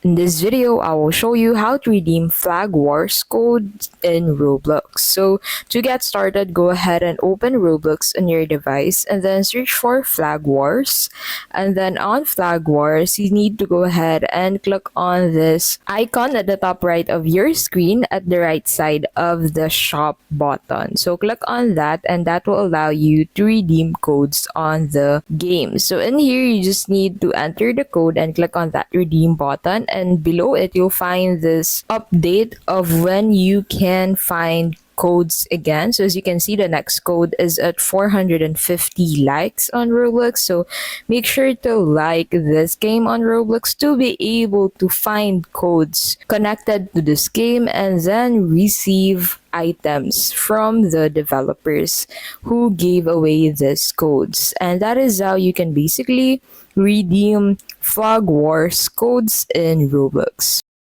In this video, I will show you how to redeem Flag Wars codes in Roblox. So to get started, go ahead and open Roblox on your device and then search for Flag Wars. And then on Flag Wars, you need to go ahead and click on this icon at the top right of your screen at the right side of the shop button. So click on that and that will allow you to redeem codes on the game. So in here, you just need to enter the code and click on that redeem button, and below it you'll find this update of when you can find codes again. So as you can see, the next code is at 450 likes on Roblox. So make sure to like this game on Roblox to be able to find codes connected to this game and then receive items from the developers who gave away these codes. And that is how you can basically redeem Flag Wars codes in Roblox.